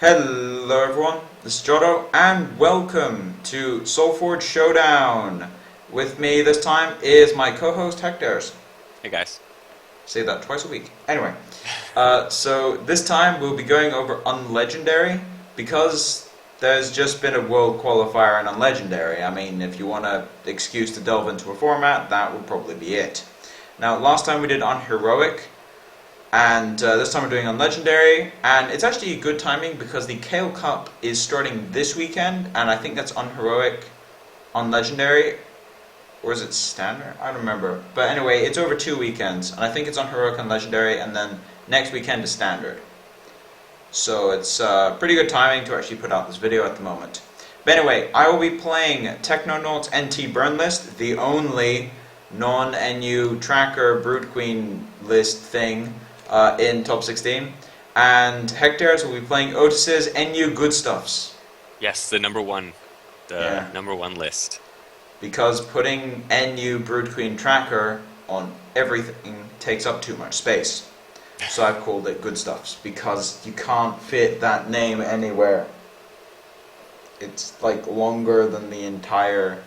Hello everyone, this is Jotto, and welcome to Solforge Showdown. With me this time is my co-host Hectares. Hey guys. Say that twice a week. Anyway, so this time we'll be going over Unlegendary, because there's just been a world qualifier in Unlegendary. I mean, if you want an excuse to delve into a format, that would probably be it. Now, last time we did Unheroic, and this time we're doing Unlegendary, and it's actually good timing because the Kale Cup is starting this weekend, and I think that's Unheroic, Unlegendary, or is it Standard? I don't remember. But anyway, it's over 2 weekends, and I think it's Unheroic and Legendary, and then next weekend is Standard. So it's pretty good timing to actually put out this video at the moment. But anyway, I will be playing Technonaut's NT Burn List, the only non-NU tracker Brood Queen list thing in top 16, and Hectares will be playing Otsis' NU Good Stuffs. Yes, the number one list. Because putting NU Brood Queen tracker on everything takes up too much space. So I've called it Good Stuffs, because you can't fit that name anywhere. It's like longer than the entire...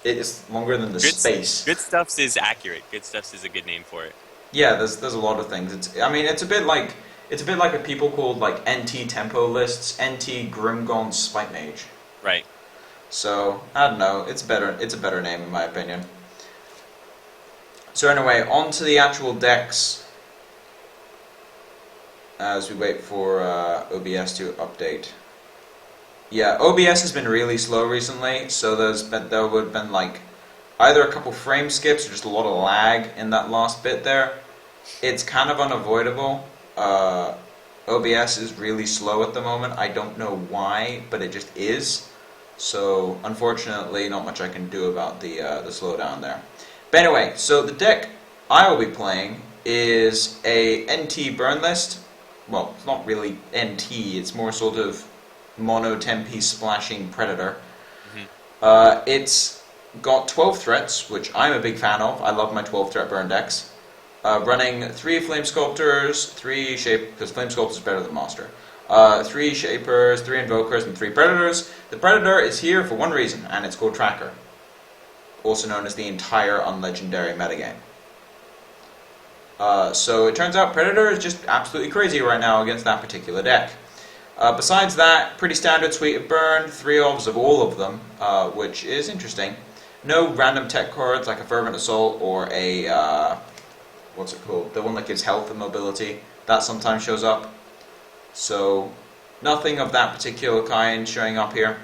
It's longer than the space. Good Stuffs is accurate. Good Stuffs is a good name for it. Yeah, there's a lot of things. It's a bit like what people called like NT tempo lists, NT Grimgaunt Spite Mage. Right. So I don't know. It's a better name in my opinion. So anyway, on to the actual decks. As we wait for OBS to update. Yeah, OBS has been really slow recently, so there would have been like either a couple frame skips or just a lot of lag in that last bit there. It's kind of unavoidable. OBS is really slow at the moment. I don't know why, but it just is. So unfortunately, not much I can do about the slowdown there. But anyway, so the deck I will be playing is a NT burn list. Well, it's not really NT. It's more sort of mono 10-piece splashing predator. Mm-hmm. It's got 12 threats, which I'm a big fan of. I love my 12 threat burn decks. Running 3 Flame Sculptors, 3 Shape, because Flame Sculptor is better than Monster. 3 Shapers, 3 Invokers, and 3 Predators. The Predator is here for one reason, and it's called Tracker, also known as the entire Unlegendary metagame. So it turns out Predator is just absolutely crazy right now against that particular deck. Besides that, pretty standard suite of burn, 3 obs of all of them, which is interesting. No random tech cards like a Fervent Assault or a, what's it called? The one that gives health and mobility. That sometimes shows up. So, nothing of that particular kind showing up here.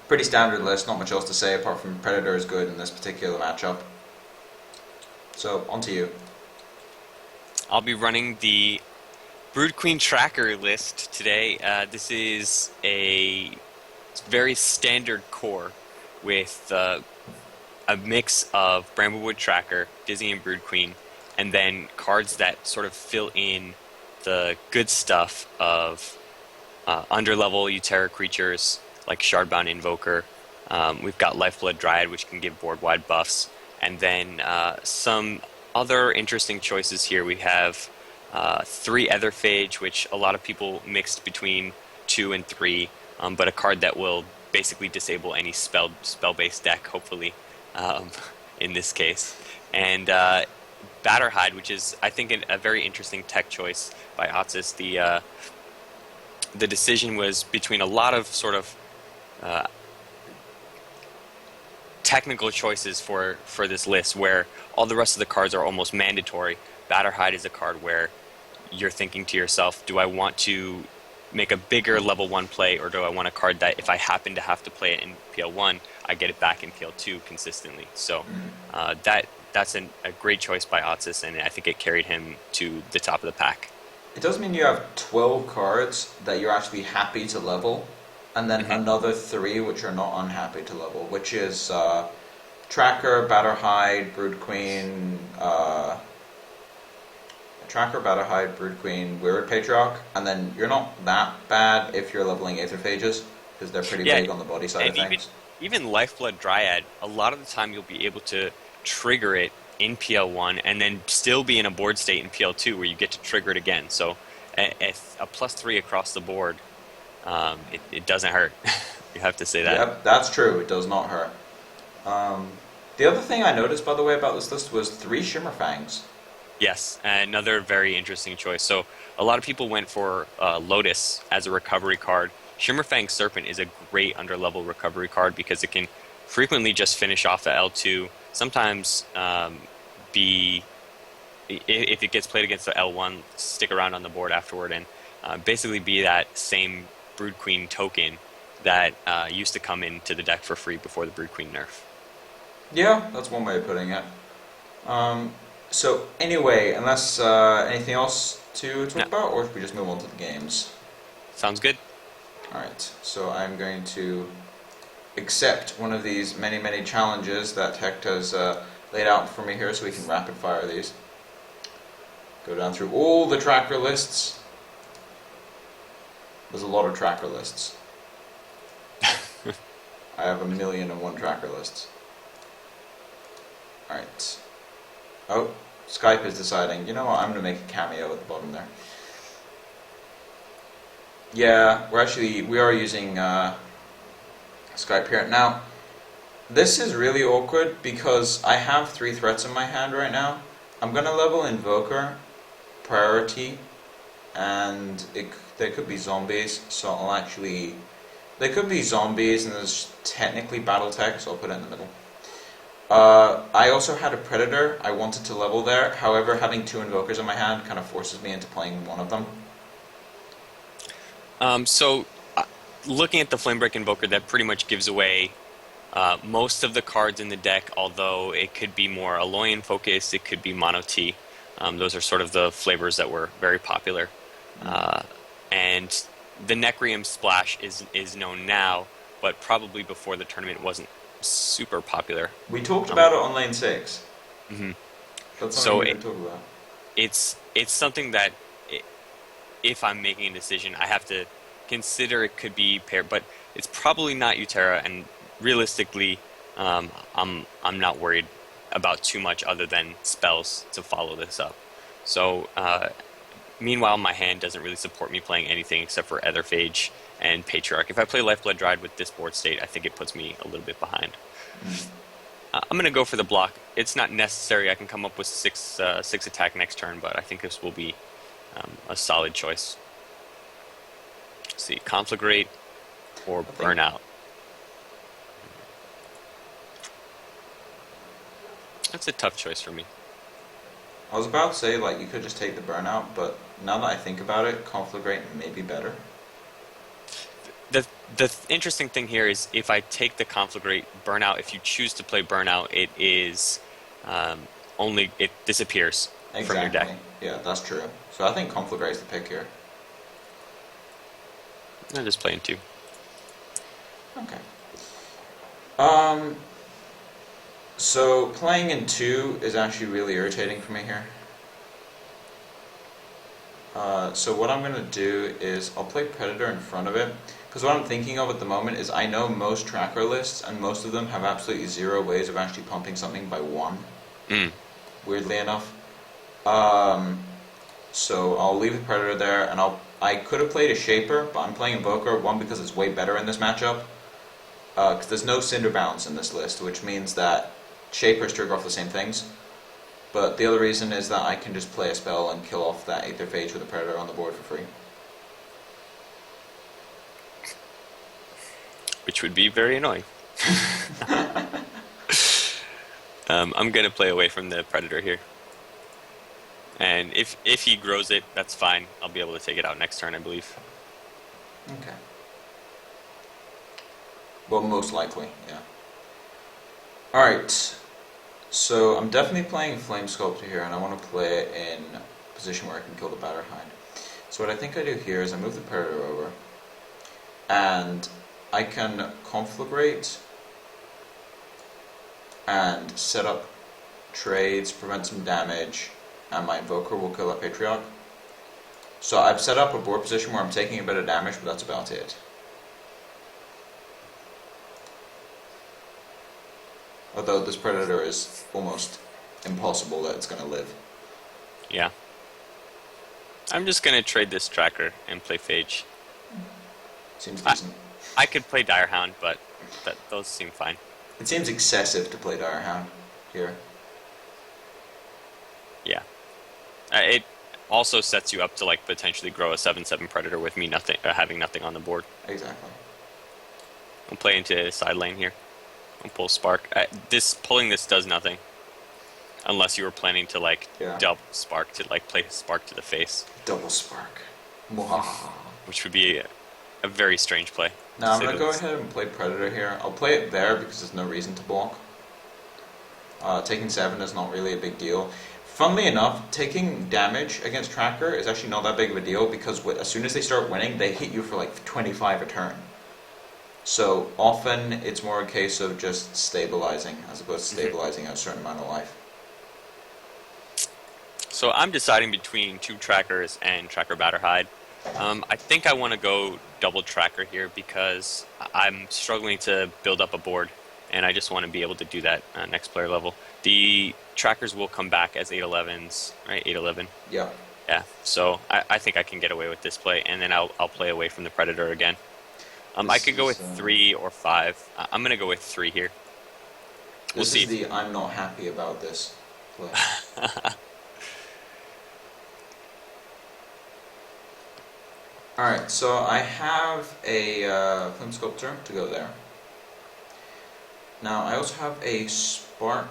Pretty standard list, not much else to say apart from Predator is good in this particular matchup. So, on to you. I'll be running the Brood Queen Tracker list today. This is a very standard core with a mix of Bramblewood Tracker, Dizzy and Brood Queen, and then cards that sort of fill in the good stuff of underlevel Utera creatures like Shardbound Invoker. We've got Lifeblood Dryad, which can give board-wide buffs, and then some other interesting choices here. We have 3 Etherphage, which a lot of people mixed between 2 and 3, but a card that will basically disable any spell-based deck, hopefully, in this case. And Batterhide, which is, I think, a very interesting tech choice by Otsis. The decision was between a lot of sort of technical choices for this list, where all the rest of the cards are almost mandatory. Batterhide is a card where you're thinking to yourself, do I want to make a bigger level 1 play, or do I want a card that if I happen to have to play it in PL1, I get it back in PL2 consistently? So that's a great choice by Otsis, and I think it carried him to the top of the pack. It does mean you have 12 cards that you're actually happy to level, and then another 3 which are not unhappy to level, which is Tracker, Batterhide, Brood Queen, Weird Patriarch, and then you're not that bad if you're leveling Aetherphages, because they're pretty big on the body side of things. Even Lifeblood Dryad, a lot of the time you'll be able to trigger it in PL1 and then still be in a board state in PL2 where you get to trigger it again. So a +3 across the board it doesn't hurt. You have to say that. Yep, that's true. It does not hurt. Um, the other thing I noticed, by the way, about this list was 3 Shimmer Fangs. Yes, another very interesting choice. So a lot of people went for Lotus as a recovery card. Shimmerfang Serpent is a great underlevel recovery card because it can frequently just finish off the L2. Sometimes be if it gets played against the L1, stick around on the board afterward and basically be that same Brood Queen token that used to come into the deck for free before the Brood Queen nerf. Yeah, that's one way of putting it. So anyway, unless anything else to No, talk about, or if we just move on to the games. sounds good. Alright, so I'm going to accept one of these many, many challenges that Hecht has laid out for me here so we can rapid fire these. Go down through all the tracker lists. There's a lot of tracker lists. I have 1,000,001 tracker lists. Alright. Oh, Skype is deciding, you know what, I'm going to make a cameo at the bottom there. Yeah, we are using Skype here. Now, this is really awkward because I have 3 threats in my hand right now. I'm going to level Invoker, Priority, and there could be zombies, so I'll actually... There could be zombies and there's technically Battletech, so I'll put it in the middle. I also had a Predator I wanted to level there, however having 2 Invokers in my hand kind of forces me into playing one of them. Looking at the Flamebreak Invoker, that pretty much gives away most of the cards in the deck, although it could be more Aloyan focused, it could be Mono T. Those are sort of the flavors that were very popular. And the Necrium Splash is known now, but probably before the tournament wasn't super popular. We talked about it on lane 6. Mm-hmm. That's something we can talk about. It's something that if I'm making a decision, I have to consider it could be paired, but it's probably not Utera, and realistically, I'm not worried about too much other than spells to follow this up. So, meanwhile, my hand doesn't really support me playing anything except for Etherphage and Patriarch. If I play Lifeblood Dried with this board state, I think it puts me a little bit behind. I'm going to go for the block. It's not necessary. I can come up with 6 attack next turn, but I think this will be a solid choice. Let's see, Conflagrate or Burnout. That's a tough choice for me. I was about to say, like, you could just take the Burnout, but now that I think about it, Conflagrate may be better. The interesting thing here is if I take the Conflagrate Burnout, if you choose to play Burnout, it is it disappears from your deck. Yeah, that's true. So I think Conflagrate is the pick here. I'm just playing 2. Okay. So playing in 2 is actually really irritating for me here. So what I'm going to do is I'll play Predator in front of it. Because what I'm thinking of at the moment is I know most tracker lists, and most of them have absolutely 0 ways of actually pumping something by 1. Weirdly enough. So I'll leave the Predator there, and I could have played a Shaper, but I'm playing Invoker, 1 because it's way better in this matchup. Because there's no Cinder Bounce in this list, which means that Shapers trigger off the same things. But the other reason is that I can just play a spell and kill off that Aetherphage with a Predator on the board for free. Which would be very annoying. I'm going to play away from the Predator here. And if he grows it, that's fine. I'll be able to take it out next turn, I believe. Okay. Well, most likely, yeah. Alright. So I'm definitely playing Flame Sculptor here, and I want to play it in a position where I can kill the Batterhind. So what I think I do here is I move the Predator over, and I can Conflagrate and set up trades, prevent some damage, and my Invoker will kill that Patriarch. So I've set up a board position where I'm taking a bit of damage, but that's about it. Although this Predator is almost impossible that it's going to live. Yeah. I'm just going to trade this tracker and play Phage. Seems I, decent. I could play Direhound, but those seem fine. It seems excessive to play Direhound here. Yeah. It also sets you up to like potentially grow a 7/7 Predator with me having nothing on the board. Exactly. I'll play into side lane here. I'll pull Spark. Pulling this does nothing. Unless you were planning to like Yeah. double Spark to like play Spark to the face. Double Spark. Mwahaha. Which would be a very strange play. Now I'm gonna go ahead and play Predator here. I'll play it there because there's no reason to block. Taking 7 is not really a big deal. Funnily enough, taking damage against Tracker is actually not that big of a deal because as soon as they start winning, they hit you for like 25 a turn. So often it's more a case of just stabilizing as opposed to stabilizing a certain amount of life. So I'm deciding between 2 Trackers and Tracker Batterhide. I think I want to go double Tracker here because I'm struggling to build up a board, and I just want to be able to do that next player level. The Trackers will come back as 8/11s, right? 8/11. Yeah. Yeah. So I think I can get away with this play, and then I'll play away from the Predator again. I could go with 3 or 5. I'm gonna go with 3 here. We'll see. This is the I'm not happy about this play. Alright, so I have a Flame Sculptor to go there. Now I also have a Spark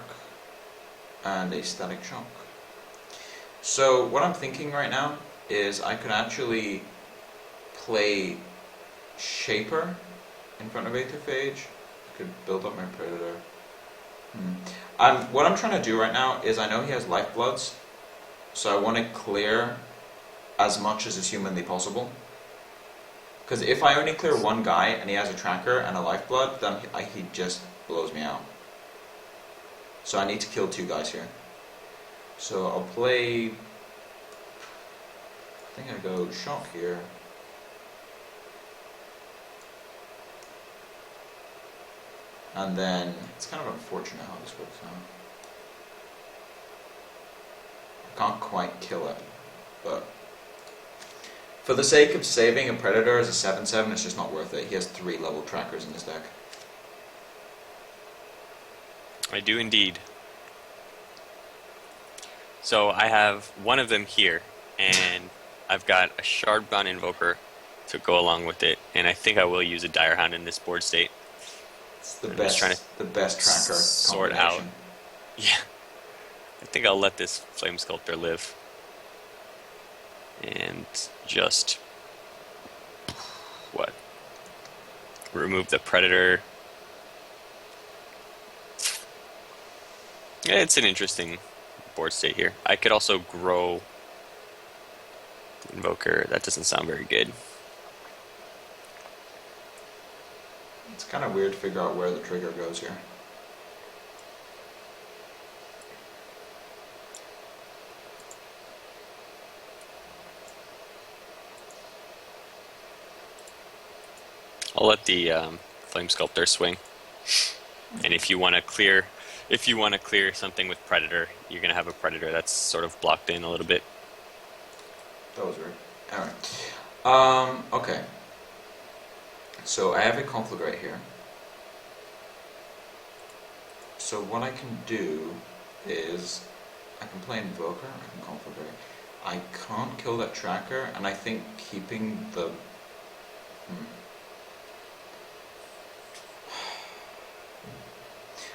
and a Static Shock. So what I'm thinking right now is I could actually play Shaper in front of Aetherphage. I could build up my Predator. What I'm trying to do right now is I know he has Lifebloods, so I want to clear as much as is humanly possible. Because if I only clear one guy and he has a Tracker and a Lifeblood, then he just blows me out. So I need to kill 2 guys here. So I'll play... I think I go Shock here. And then, it's kind of unfortunate how this works out. I can't quite kill it, but... For the sake of saving a Predator as a 7/7, it's just not worth it. He has 3 level Trackers in his deck. I do indeed. So I have one of them here, and I've got a Shardbound Invoker to go along with it, and I think I will use a Direhound in this board state. It's the best Tracker sort out. Yeah. I think I'll let this Flame Sculptor live. And just remove the Predator. Yeah, it's an interesting board state here. I could also grow Invoker. That doesn't sound very good. It's kind of weird to figure out where the trigger goes here. I'll let the Flame Sculptor swing. And if you want to clear something with Predator, you're gonna have a Predator that's sort of blocked in a little bit. That was weird. Alright. Okay. So I have a Conflagrate here. So what I can do is I can play Invoker, I can Conflagrate. I can't kill that Tracker, and I think keeping the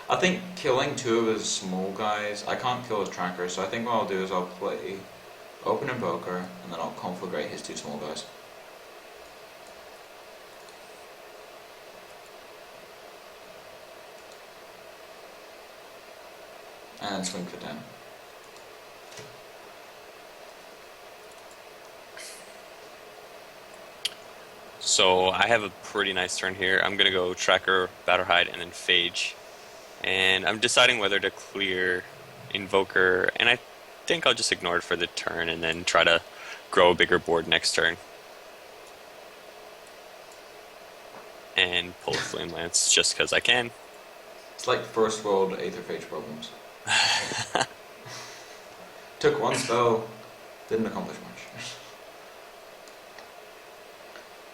I think killing 2 of his small guys, I can't kill his Tracker, so I think what I'll do is I'll play Open Invoker, and then I'll Conflagrate his 2 small guys. And then swing for 10. So I have a pretty nice turn here. I'm gonna go Tracker, Batterhide, and then Phage. And I'm deciding whether to clear Invoker, and I think I'll just ignore it for the turn and then try to grow a bigger board next turn. And pull Flame Lance just because I can. It's like first world Aetherphage problems. Took 1 spell, didn't accomplish much.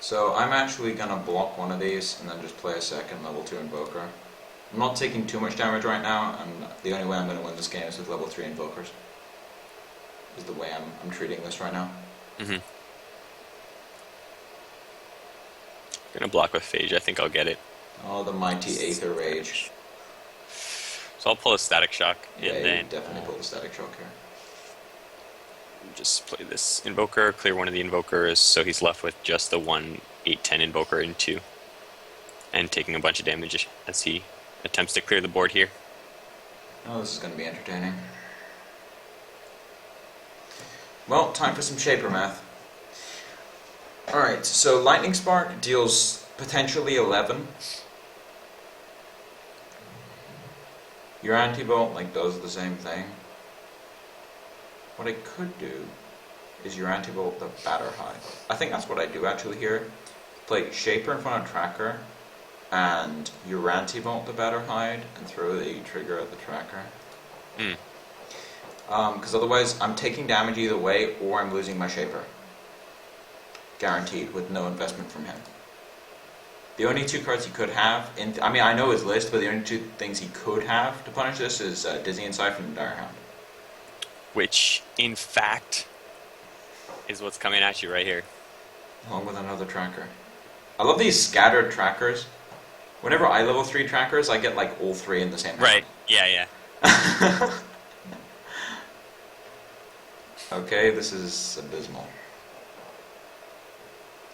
So I'm actually going to block one of these and then just play a second level 2 Invoker. I'm not taking too much damage right now, and the only way I'm going to win this game is with level 3 Invokers. Is the way I'm treating this right now. I'm gonna block with Phage, I think I'll get it. Oh, the mighty Aether Rage. So I'll pull a Static Shock, Yeah, and then you definitely pull the Static Shock here. just play this Invoker, clear one of the Invokers, so he's left with just the 1 8/10 Invoker in 2. And taking a bunch of damage as he attempts to clear the board here. Oh, this is going to be entertaining. Well, time for some Shaper math. Alright, so Lightning Spark deals potentially 11. Your Anti-Bolt does the same thing. What I could do is your Anti-Bolt the Batter Hide. I think that's what I do actually here. Play Shaper in front of Tracker, and your Anti-Bolt the Batter Hide, and throw the trigger at the Tracker. Because otherwise I'm taking damage either way, or I'm losing my Shaper. Guaranteed, with no investment from him. The only 2 cards he could have, I know his list, but the only 2 things he could have to punish this is Dizzying Siphon and Dire Hound. Which, in fact, is what's coming at you right here. Along with another Tracker. I love these scattered Trackers. Whenever I level 3 Trackers, I get all 3 in the same hand. Right, yeah. Okay, this is abysmal.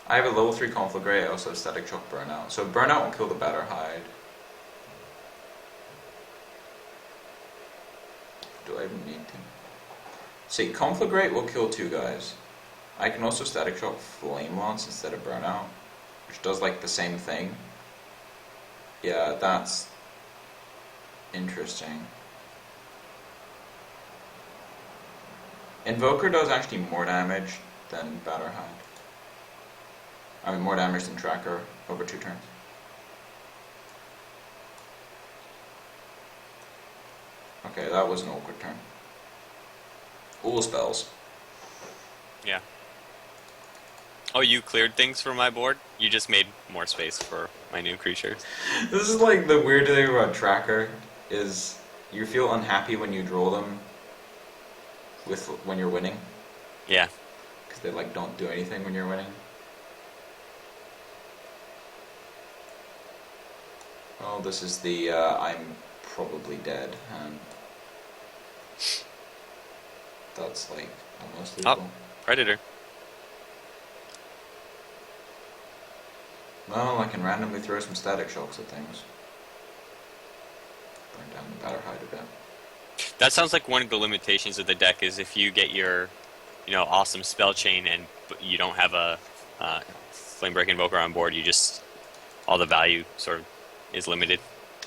I have a level 3 Conflagrate, I also have Static Shock Burnout. So Burnout will kill the Batter Hide. Do I even need to? See, Conflagrate will kill 2 guys. I can also Static Shock Flame Lance instead of Burnout, which does the same thing. Yeah, that's interesting. Invoker does actually more damage than Batter Hide. More damage than Tracker over 2 turns. Okay, that was an awkward turn. All spells. Yeah. Oh, you cleared things for my board? You just made more space for my new creatures. This is the weird thing about Tracker, is you feel unhappy when you draw them when you're winning. Yeah. Because they don't do anything when you're winning. Oh, this is the I'm probably dead hand. That's almost lethal. Oh, Predator. Well, I can randomly throw some Static Shocks at things. Burn down the Batter Hide a bit. That sounds like one of the limitations of the deck is if you get your, awesome spell chain and you don't have a Flamebreak Invoker on board, all the value sort of is limited.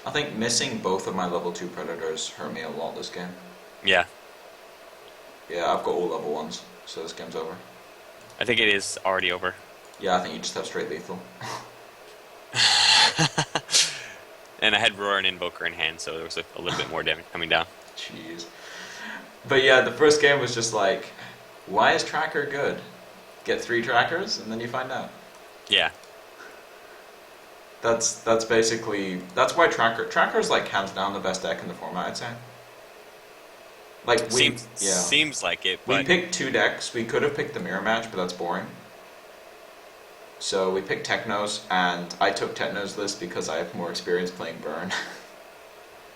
I think missing both of my level 2 Predators hurt me a lot this game. Yeah. Yeah, I've got all level 1s, so this game's over. I think it is already over. Yeah, I think you just have straight lethal. And I had Roar and Invoker in hand, so there was a little bit more damage coming down. Jeez. But yeah, the first game was just why is Tracker good? Get 3 Trackers, and then you find out. Yeah. That's why Tracker's hands down the best deck in the format, I'd say. Seems like it, but... We picked 2 decks. We could have picked the Mirror Match, but that's boring. So we picked Technos, and I took Technos' list because I have more experience playing Burn.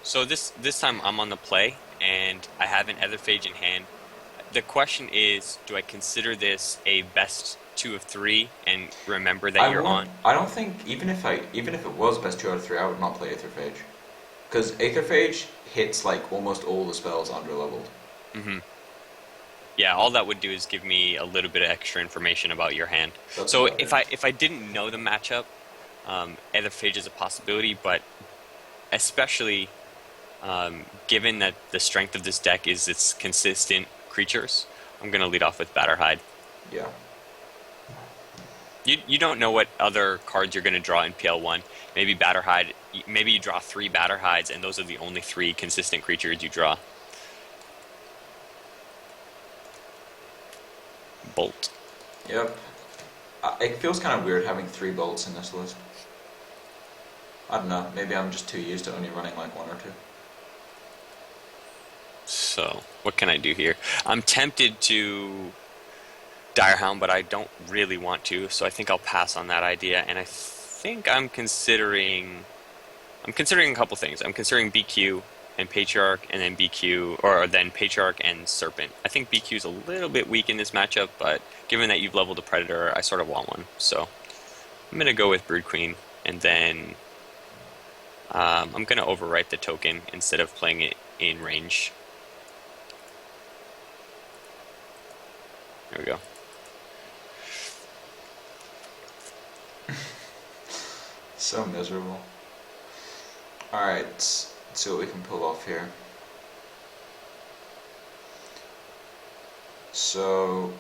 So this time I'm on the play, and I have an Etherphage in hand. The question is, do I consider this a best 2 of 3 and remember that you're on? I don't think, even if it was best 2 out of 3, I would not play Aetherphage. Because Aetherphage hits almost all the spells under-leveled. Mm-hmm. Yeah, all that would do is give me a little bit of extra information about your hand. So if I didn't know the matchup, Etherphage is a possibility, but especially given that the strength of this deck is its consistent creatures, I'm going to lead off with Batter Hide. Yeah. You don't know what other cards you're going to draw in PL1. Maybe Batter Hide. Maybe you draw 3 Batter Hides, and those are the only 3 consistent creatures you draw. Bolt. Yep. It feels kind of weird having 3 bolts in this list. I don't know, maybe I'm just too used to only running like 1 or 2. So, what can I do here? I'm tempted to Direhound, but I don't really want to, so I think I'll pass on that idea, and I think I'm considering a couple things. I'm considering BQ and Patriarch, and then BQ, or then Patriarch and Serpent. I think BQ is a little bit weak in this matchup, but given that you've leveled a Predator, I sort of want one. So I'm going to go with Brood Queen, and then I'm going to overwrite the token instead of playing it in range. There we go. So miserable. Alright, let's see what we can pull off here. So,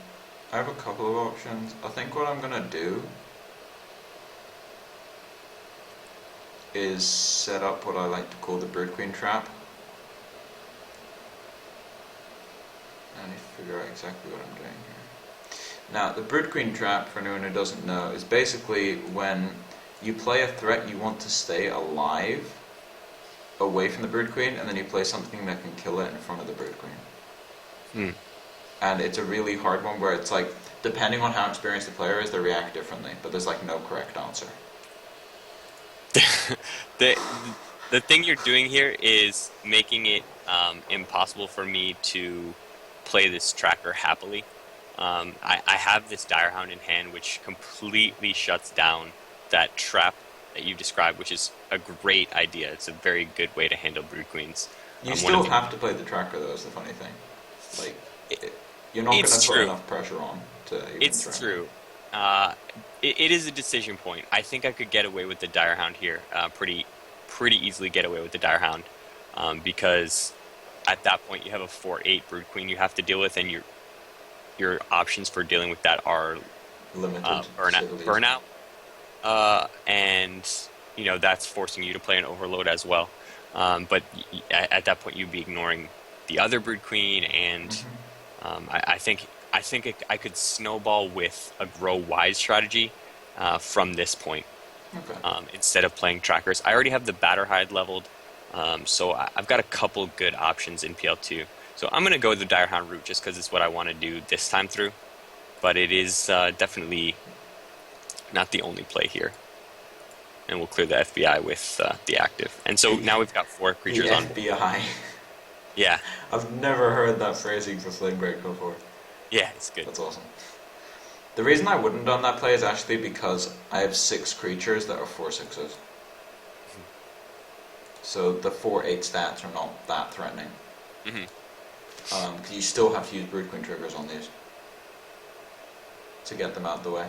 I have a couple of options. I think what I'm gonna do is set up what I like to call the Brood Queen trap. I need to figure out exactly what I'm doing here. Now, the Brood Queen trap, for anyone who doesn't know, is basically when you play a threat you want to stay alive away from the Brood Queen, and then you play something that can kill it in front of the Brood Queen. And it's a really hard one where it's like, depending on how experienced the player is, they react differently, but there's like no correct answer. The thing you're doing here is making it impossible for me to play this tracker happily. I have this Direhound in hand, which completely shuts down that trap that you described, which is a great idea. It's a very good way to handle Brood Queens. You still have to play the tracker, though, is the funny thing. Like, you're not going to put enough pressure on to even It's try. true. It is a decision point. I think I could get away with the Direhound here, pretty easily get away with the Direhound, because at that point you have a 4/8 Brood Queen you have to deal with, and your options for dealing with that are limited burnout, and you know that's forcing you to play an overload as well. But at that point you'd be ignoring the other Brood Queen, and I think I could snowball with a grow wise strategy from this point. Okay. Instead of playing trackers. I already have the Batterhide leveled, so I've got a couple good options in PL2. So I'm going to go the Direhound route just because it's what I want to do this time through. But it is definitely not the only play here. And we'll clear the FBI with the active. And so now we've got 4 creatures the on. FBI. Yeah. I've never heard that phrasing for Flame Break before. Yeah, it's good. That's awesome. The reason I wouldn't have done that play is actually because I have 6 creatures that are 4/6s. So the 4/8 stats are not that threatening. Because you still have to use Brood Queen triggers on these to get them out of the way.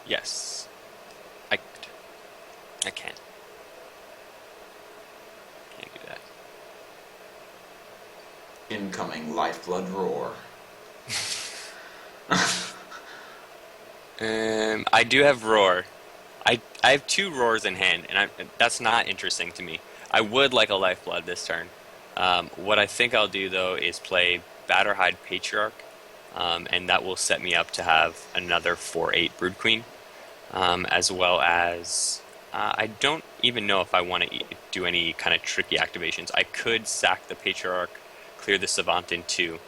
Yes. I can. Can't do that. Incoming Lifeblood Roar. I do have Roar. I have 2 Roars in hand, and that's not interesting to me. I would like a Lifeblood this turn. What I think I'll do, though, is play Batterhide Patriarch, and that will set me up to have another 4/8 Brood Queen, as well as... I don't even know if I want to do any kind of tricky activations. I could sack the Patriarch, clear the Savant in 2,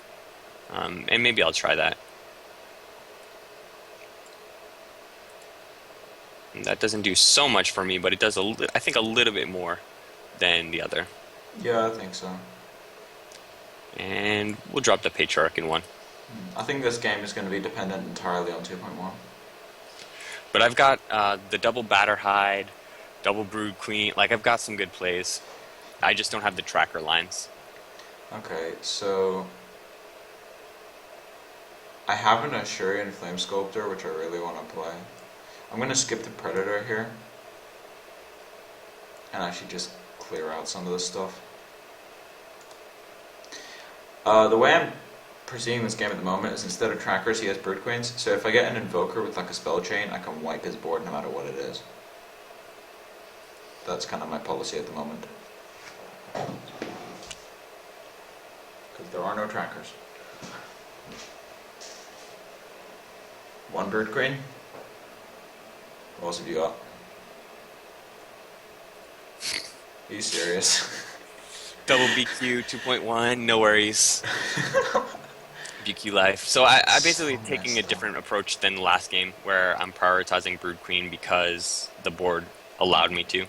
and maybe I'll try that. And that doesn't do so much for me, but it does, I think, a little bit more than the other. Yeah, I think so. And we'll drop the Patriarch in 1. I think this game is going to be dependent entirely on 2.1. But I've got the double Batterhide, double Brood Queen. Like, I've got some good plays. I just don't have the tracker lines. Okay, so I have an Ashurian Flame Sculptor, which I really want to play. I'm going to skip the Predator here and actually just clear out some of this stuff. The way I'm proceeding this game at the moment is instead of trackers, he has Brood Queens. So if I get an Invoker with like a spell chain, I can wipe his board no matter what it is. That's kind of my policy at the moment. There are no trackers. One bird queen. What else have you got? Are you serious? Double BQ 2.1, no worries. BQ life. So I basically So taking a messed up. different approach than the last game, where I'm prioritizing Brood Queen because the board allowed me to.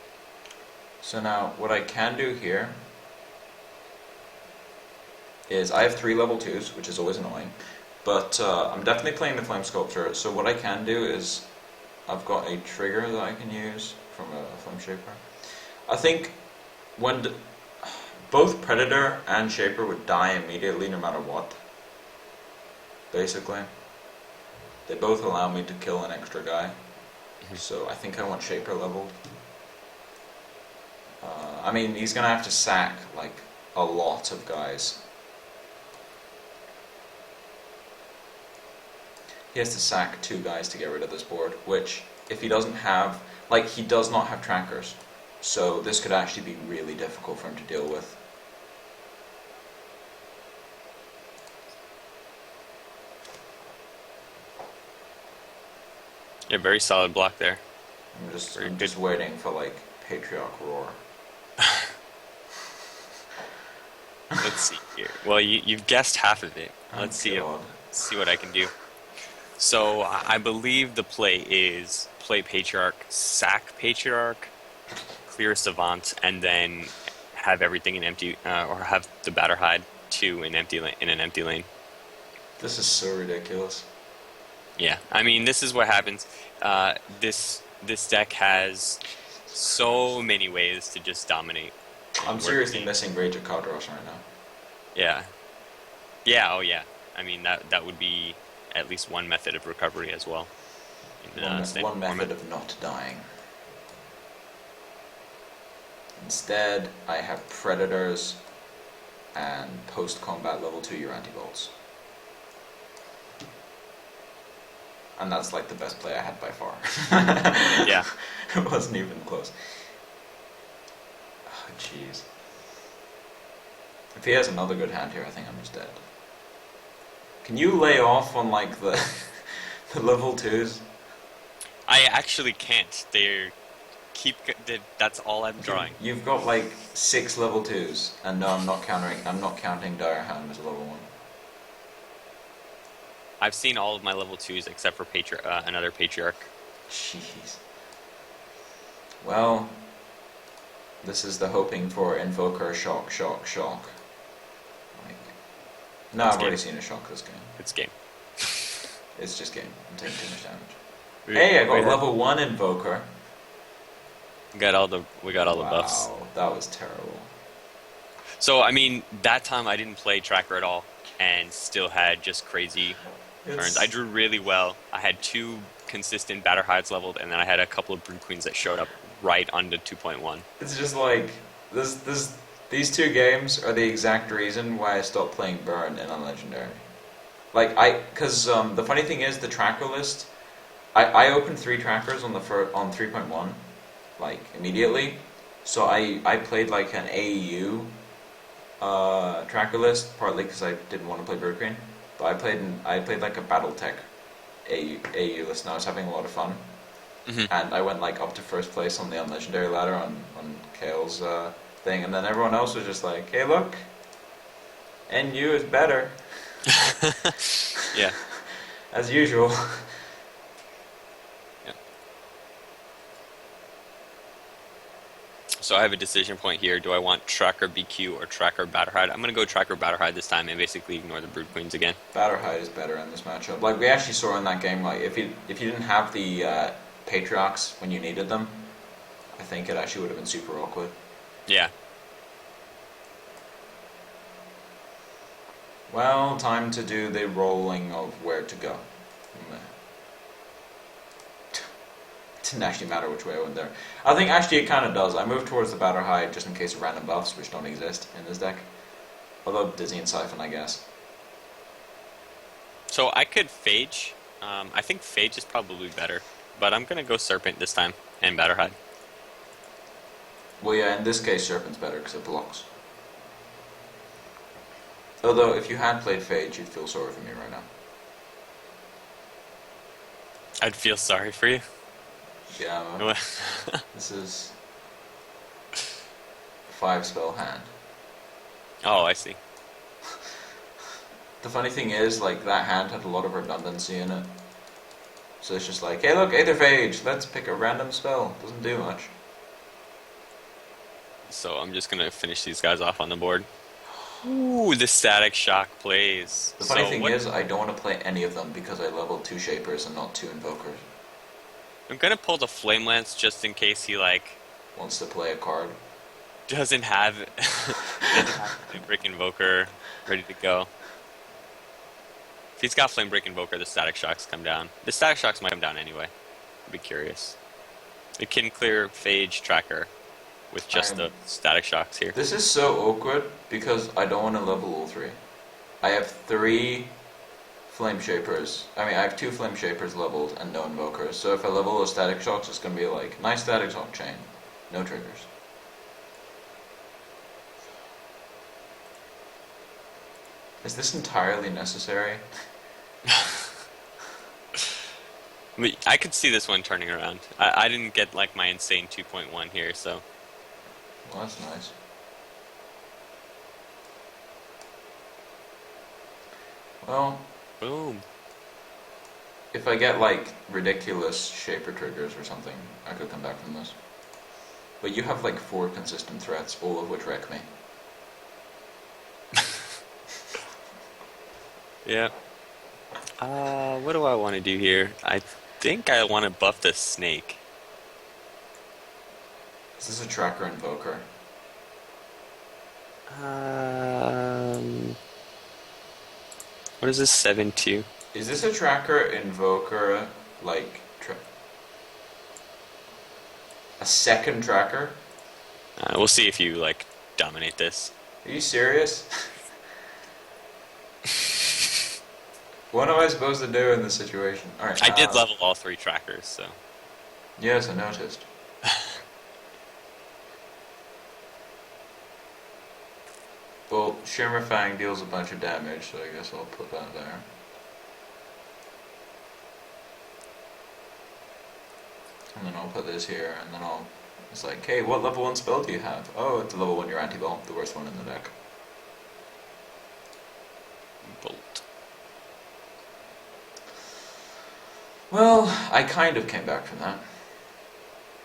So now, what I can do here is I have 3 level 2s, which is always annoying, but I'm definitely playing the Flame Sculptor, so what I can do is I've got a trigger that I can use from a Flame Shaper. I think when both Predator and Shaper would die immediately no matter what, basically. They both allow me to kill an extra guy, so I think I want Shaper leveled. I mean, he's gonna have to sack like a lot of guys. He has to sack 2 guys to get rid of this board, which, if he doesn't have, like, he does not have trackers, so this could actually be really difficult for him to deal with. Yeah, very solid block there. I'm just waiting for, like, Patriarch Roar. Let's see here. Well, you've guessed half of it. Oh, Let's God. see what I can do. So I believe the play is play Patriarch, sack Patriarch, clear Savant, and then have everything in empty, or have the Batterhide 2 in an empty lane. This is so ridiculous. Yeah, I mean, this is what happens. This deck has so many ways to just dominate. I'm seriously missing Rage of Kadros right now. Yeah. Yeah, oh yeah. I mean, that would be at least one method of recovery as well. One method of not dying. Instead, I have Predators and post-combat level 2 Uranti Bolts. And that's like the best play I had by far. Yeah. It wasn't even close. Oh, jeez. If he has another good hand here, I think I'm just dead. Can you lay off on like the level 2s? I actually can't. That's all I'm drawing. You've got like 6 level 2s, and no, I'm not counting Dire Hound as a level 1. I've seen all of my level 2s except for another Patriarch. Jeez. Well, this is the hoping for Invoker shock. Like, no, I've already seen a shock this game. It's game. It's just game. I'm taking too much damage. Hey, I got level 1 Invoker. We got all the buffs. Wow, that was terrible. So I mean, that time I didn't play Tracker at all, and still had just crazy turns. I drew really well. I had 2 consistent Batterhides leveled, and then I had a couple of Brood Queens that showed up right under 2.1. It's just like these 2 games are the exact reason why I stopped playing Burn in Unlegendary. Like because the funny thing is the tracker list. I opened 3 trackers on 3.1, like immediately. So I played like an AEU tracker list, partly because I didn't want to play Bird Queen. But I played like a BattleTech AEU list, and I was having a lot of fun. Mm-hmm. And I went like up to first place on the Unlegendary ladder on Kale's thing, and then everyone else was just like, "Hey, look, NU is better." Yeah. As usual. Yeah. So I have a decision point here. Do I want Tracker BQ or Tracker Batterhide? I'm going to go Tracker Batterhide this time and basically ignore the Brood Queens again. Batterhide is better in this matchup. Like, we actually saw in that game, like, if you didn't have the Patriarchs when you needed them, I think it actually would have been super awkward. Yeah. Well, time to do the rolling of where to go. It didn't actually matter which way I went there. I think actually it kind of does. I moved towards the Batterhide just in case of random buffs, which don't exist in this deck. Although Dizzy and Siphon, I guess. So I could Phage. I think Phage is probably better, but I'm going to go Serpent this time and Batterhide. Well, yeah, in this case, Serpent's better because it blocks. Although, if you had played Phage, you'd feel sorry for me right now. I'd feel sorry for you. Yeah, this is a 5-spell hand. Oh, I see. The funny thing is, like, that hand had a lot of redundancy in it. So it's just like, hey look, Aether Phage, let's pick a random spell. Doesn't do much. So I'm just gonna finish these guys off on the board. Ooh, the Static Shock plays. The funny So thing what? is, I don't want to play any of them because I leveled 2 Shapers and not 2 Invokers. I'm gonna pull the Flame Lance just in case he like Wants to play a card. doesn't have Flame Break Invoker ready to go. If he's got Flame Break Invoker, the Static Shocks come down. The Static Shocks might come down anyway. I'd be curious. It can clear Phage Tracker with just the Static Shocks here. This is so awkward because I don't want to level all 3. I have 3 Flame Shapers. I mean, I have 2 Flame Shapers leveled and no Invokers. So if I level those Static Shocks, it's going to be like, nice Static Shock chain. No triggers. Is this entirely necessary? I mean, I could see this one turning around. I didn't get like my insane 2.1 here, so. Well, that's nice. Well, Boom. if I get like ridiculous Shaper triggers or something, I could come back from this. But you have like 4 consistent threats, all of which wreck me. Yeah. What do I want to do here? I think I want to buff the snake. Is this a Tracker Invoker? What is this 7-2? Is this a Tracker Invoker, like, a second Tracker? We'll see if you like dominate this. Are you serious? What am I supposed to do in this situation? Alright. I did level all 3 trackers, so. Yes, I noticed. Well, Shimmerfang deals a bunch of damage, so I guess I'll put that there. And then I'll put this here, and then I'll... It's like, hey, what level 1 spell do you have? Oh, it's a level 1 your anti-ball, the worst one in the deck. Bolt. Well, I kind of came back from that.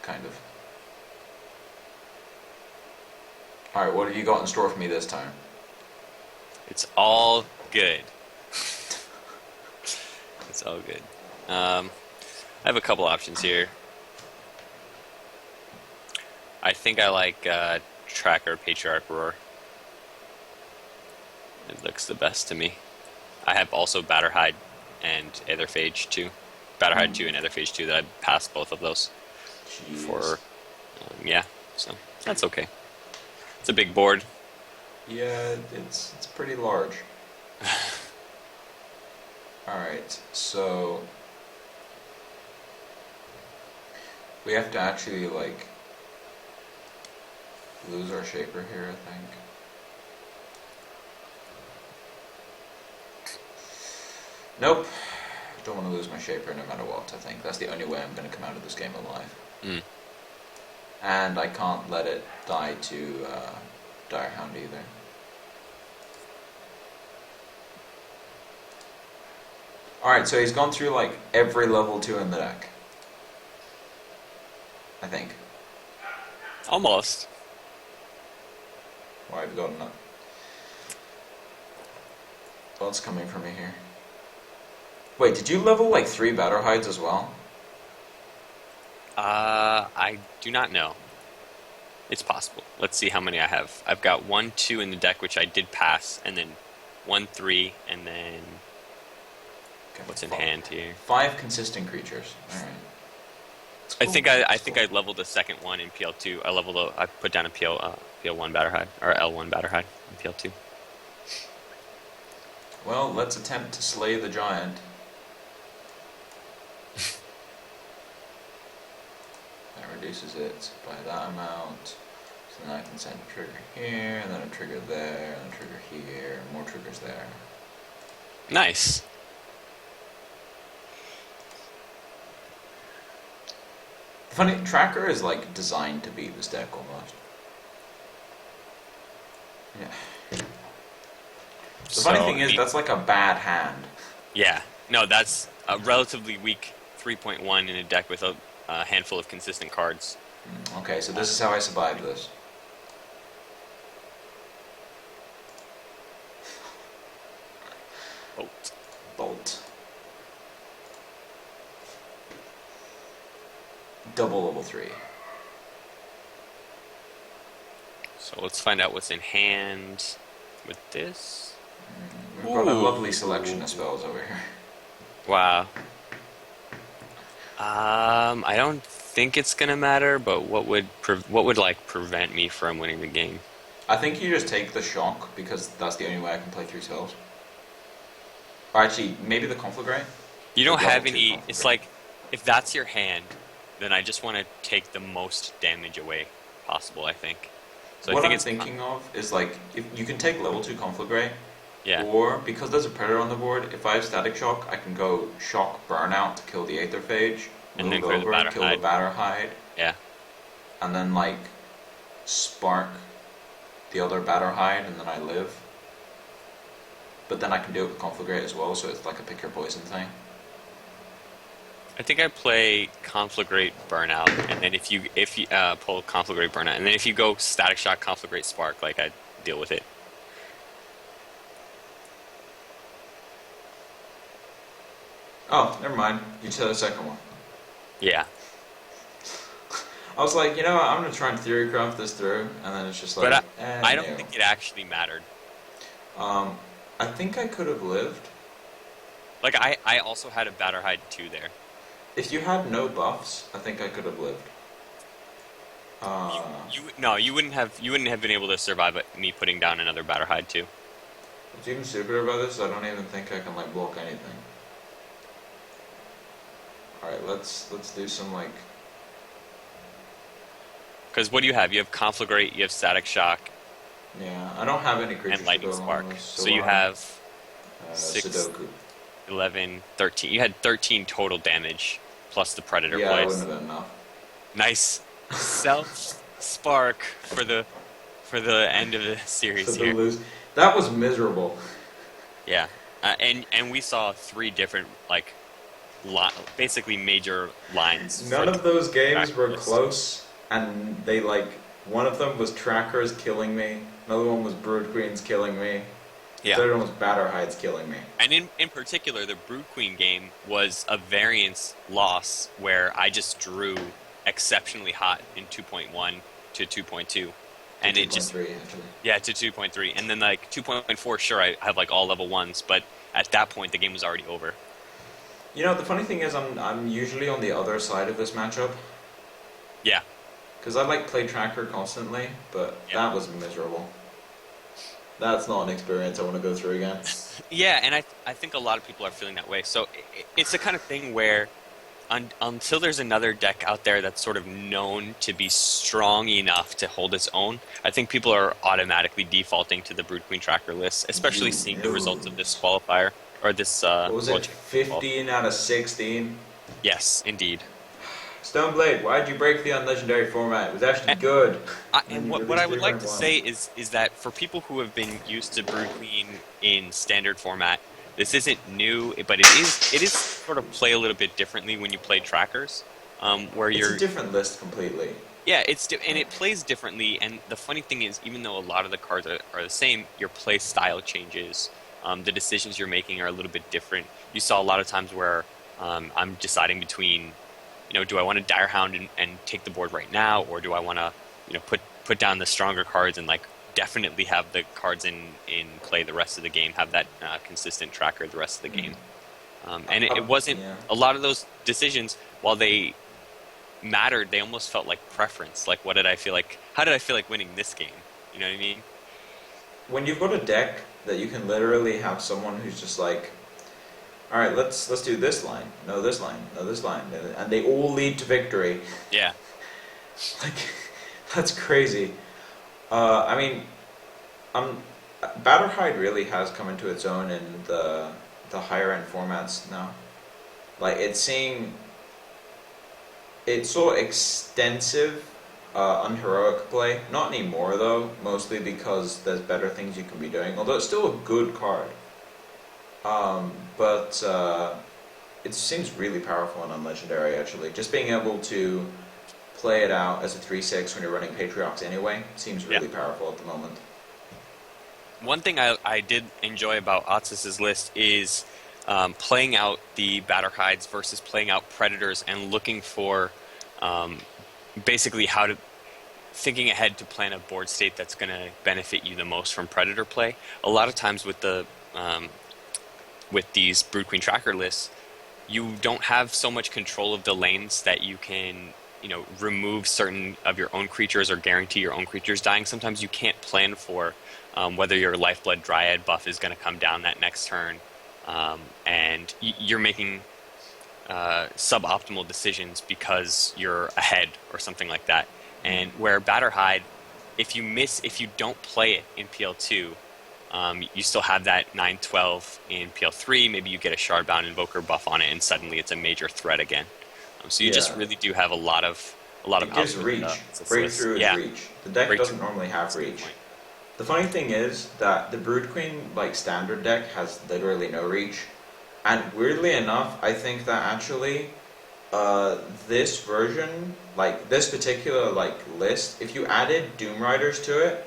Kind of. Alright, what have you got in store for me this time? It's all good. It's all good. I have a couple options here. I think I like Tracker Patriarch Roar. It looks the best to me. I have also Batterhide and Aetherphage 2. Batterhide 2 and Aetherphage 2 that I passed both of those. Jeez. For yeah, so that's okay. It's a big board. Yeah, it's pretty large. Alright, so we have to actually like lose our Shaper here, I think. Nope. Don't want to lose my Shaper no matter what, I think. That's the only way I'm going to come out of this game alive. Mm. And I can't let it die to Direhound either. Alright, so he's gone through like every level 2 in the deck. I think. Almost. Or I've gotten that. What's coming for me here? Wait, did you level like 3 Batterhides as well? I do not know. It's possible. Let's see how many I have. I've got 1, 2 in the deck, which I did pass, and then 1, 3, and then Okay, what's in hand here? 5 consistent creatures. Alright. I think I leveled the second one in PL2. I put down a PL1 Batterhide or L1 Batterhide in PL2. Well, let's attempt to slay the giant. That reduces it by that amount. So then I can send a trigger here, and then a trigger there, and a trigger here, and more triggers there. Nice. Funny, Tracker is like designed to beat this deck almost. Yeah. The funny thing is, that's like a bad hand. Yeah. No, that's a relatively weak 3.1 in a deck with a handful of consistent cards. Okay, so this is how I survived this. Bolt. Bolt. Double level 3. So let's find out what's in hand with this. We've got a lovely selection of spells over here. Wow. I don't think it's gonna matter, but what would like prevent me from winning the game? I think you just take the shock because that's the only way I can play 3 spells. Or actually, maybe the Conflagrate? You don't Level have 2 any. Conflagrate. It's like if that's your hand, then I just want to take the most damage away possible. I think. So what I think I'm it's thinking of is like if you can take level 2 Conflagrate, yeah. or because there's a Predator on the board, if I have Static Shock, I can go Shock Burnout to kill the Aetherphage, And then move clear the over, Batter kill Hide. the Batterhide, Yeah. and then like spark the other Batterhide, and then I live. But then I can do it with Conflagrate as well, so it's like a pick your poison thing. I think I play Conflagrate Burnout, and then if you pull Conflagrate Burnout, and then if you go Static Shock Conflagrate Spark, like I deal with it. Oh, never mind. You said the second one. Yeah. I was like, you know what, I'm gonna try and theory craft this through, and then it's just like, But I don't no. think it actually mattered. I think I could have lived. Like I also had a Batterhide 2 there. If you had no buffs, I think I could have lived. You wouldn't have been able to survive me putting down another Batterhide 2. What's even stupider about this is I don't even think I can like block anything. Alright, let's do some like... Because what do you have? You have Conflagrate, you have Static Shock, Yeah, I don't have any creatures and Lightning to go Spark. along with, So you have 6, Sudoku. 11, 13. You had 13 total damage, plus the Predator Yeah, that plays. wouldn't have been enough. Nice self-spark for the end of the series So here. lose. That was miserable. Yeah, and we saw 3 different like basically major lines. None for of those games were Trackers. close, and they like... One of them was Trackers killing me, another one was Brood Queens killing me, Yeah. the third one was Batterhides killing me. And in particular, the Brood Queen game was a variance loss where I just drew exceptionally hot in 2.1 to 2.2. And it just... 2.3 actually. Yeah, to 2.3. And then like 2.4, sure, I have like all level 1s, but at that point the game was already over. You know, the funny thing is I'm usually on the other side of this matchup. Yeah. Because I like play Tracker constantly, but Yeah. that was miserable. That's not an experience I want to go through again. Yeah, and I think a lot of people are feeling that way. So it's the kind of thing where until there's another deck out there that's sort of known to be strong enough to hold its own, I think people are automatically defaulting to the Brood Queen Tracker list, especially seeing the results of this qualifier, or this... What was World it, Championship 15 out of 16? Yes, indeed. Stoneblade, why'd you break the Unlegendary format? It was actually good. And what I would like to say is that for people who have been used to Brood Queen in standard format, this isn't new, but it is sort of play a little bit differently when you play Trackers, where It's you're... a different list completely. Yeah, and it plays differently, and the funny thing is, even though a lot of the cards are the same, your play style changes. The decisions you're making are a little bit different. You saw a lot of times where I'm deciding between, do I want to Dire Hound and take the board right now, or do I want to, put down the stronger cards and like definitely have the cards in play the rest of the game, have that consistent tracker the rest of the game. And it wasn't a lot of those decisions, while they mattered, they almost felt like preference. Like, what did I feel like? How did I feel like winning this game? You know what I mean? When you've got a deck that you can literally have someone who's just like, all right, let's do this line, no this line, no this line, and they all lead to victory. Yeah. Like, that's crazy. I mean, um, Batterhide really has come into its own in the higher end formats now. Like it's so extensive, unheroic play. Not anymore though, mostly because there's better things you can be doing. Although it's still a good card, but it seems really powerful in Unlegendary actually. Just being able to play it out as a 3/6 when you're running Patriarchs anyway seems Yeah. really powerful at the moment. One thing I did enjoy about Otsis' list is playing out the Batterhides versus playing out Predators and looking for basically thinking ahead to plan a board state that's going to benefit you the most from Predator play. A lot of times with these Brood Queen tracker lists, you don't have so much control of the lanes that you can, remove certain of your own creatures or guarantee your own creatures dying. Sometimes you can't plan for whether your Lifeblood Dryad buff is going to come down that next turn, and you're making suboptimal decisions because you're ahead or something like that. And where Batterhide, if you don't play it in PL2, you still have that 9/12 in PL3. Maybe you get a Shardbound Invoker buff on it, and suddenly it's a major threat again. So you just really do have a lot of It gives output, reach. Breakthrough is reach. The deck Breakthrough. doesn't normally have reach. The funny thing is that the Brood Queen standard deck has literally no reach, and weirdly enough, I think that actually this version, this particular list, if you added Doom Riders to it,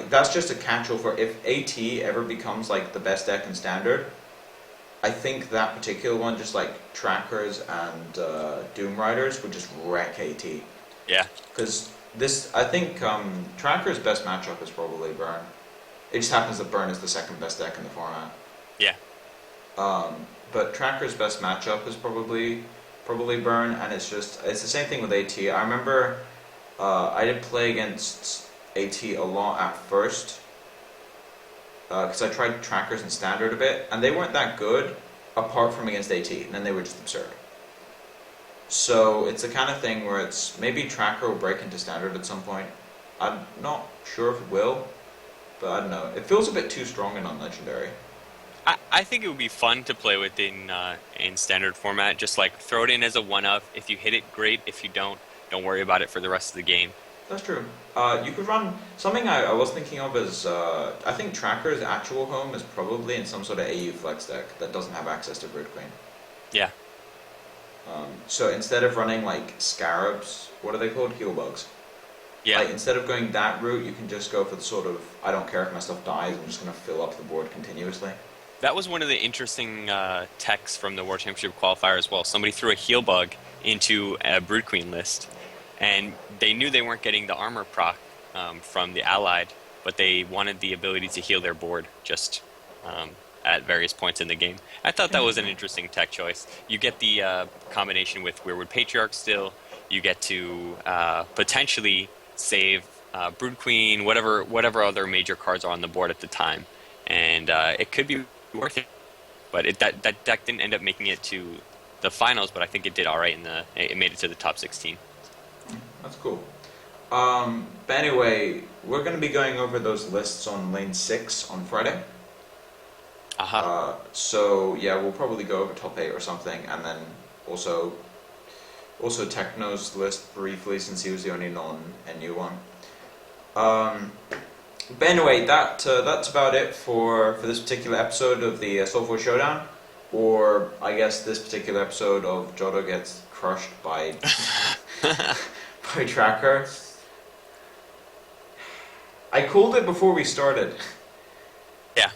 that's just a catch-all for if AT ever becomes the best deck in standard. I think that particular one, just trackers and Doom Riders, would just wreck AT. Yeah. Because I think Tracker's best matchup is probably Burn. It just happens that Burn is the second best deck in the format. Yeah. But Tracker's best matchup is probably Burn, and it's the same thing with AT. I remember I did play against AT a lot at first, because I tried Trackers in Standard a bit, and they weren't that good apart from against AT, and then they were just absurd. So it's the kind of thing where it's maybe Tracker will break into Standard at some point. I'm not sure if it will, but I don't know. It feels a bit too strong in Unlegendary. I think it would be fun to play with in Standard format. Just throw it in as a one-up. If you hit it, great. If you don't worry about it for the rest of the game. That's true. You could run something I was thinking of is I think Tracker's actual home is probably in some sort of AU flex deck that doesn't have access to Brood Queen. Yeah. So instead of running Scarabs, what are they called? Heal bugs. Yeah. Instead of going that route, you can just go for the sort of I don't care if my stuff dies. I'm just going to fill up the board continuously. That was one of the interesting techs from the World Championship qualifier as well. Somebody threw a heal bug into a Brood Queen list, and they knew they weren't getting the armor proc from the allied, but they wanted the ability to heal their board just at various points in the game. I thought that was an interesting tech choice. You get the combination with Weirwood Patriarch still. You get to potentially save Brood Queen, whatever other major cards are on the board at the time, and it could be worth it. But that deck didn't end up making it to the finals, but I think it did all right it made it to the top 16. That's cool. But anyway, we're going to be going over those lists on lane 6 on Friday. So yeah, we'll probably go over top 8 or something, and then also Techno's list briefly, since he was the only non-NU one. But anyway, that's about it for this particular episode of the Solforge Showdown, or I guess this particular episode of Jotto gets crushed by by Tracker. I called it before we started. Yeah.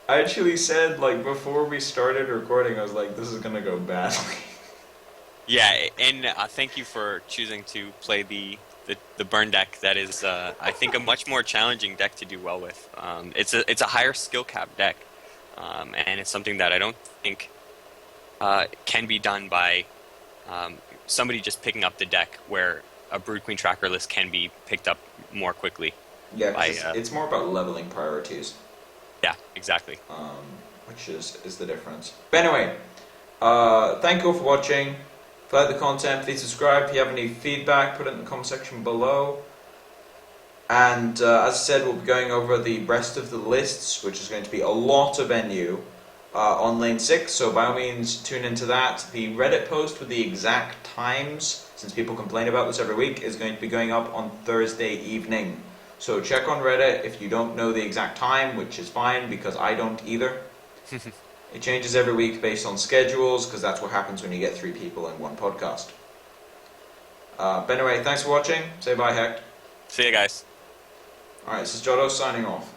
I actually said before we started recording, I was like, this is gonna go badly. Yeah, and thank you for choosing to play the burn deck. That is, I think, a much more challenging deck to do well with. It's a higher skill cap deck, and it's something that I don't think can be done by somebody just picking up the deck, where a Brood Queen tracker list can be picked up more quickly. Yeah, it's more about leveling priorities. Yeah, exactly. Which is the difference. But anyway, thank you all for watching. If you like the content, please subscribe. If you have any feedback, put it in the comment section below. And as I said, we'll be going over the rest of the lists, which is going to be a lot of NU on lane 6, so by all means tune into that. The Reddit post with the exact times, since people complain about this every week, is going to be going up on Thursday evening. So check on Reddit if you don't know the exact time, which is fine because I don't either. It changes every week based on schedules, because that's what happens when you get 3 people in one podcast. But anyway, thanks for watching. Say bye, Hecht. See you guys. Alright, this is Jotto signing off.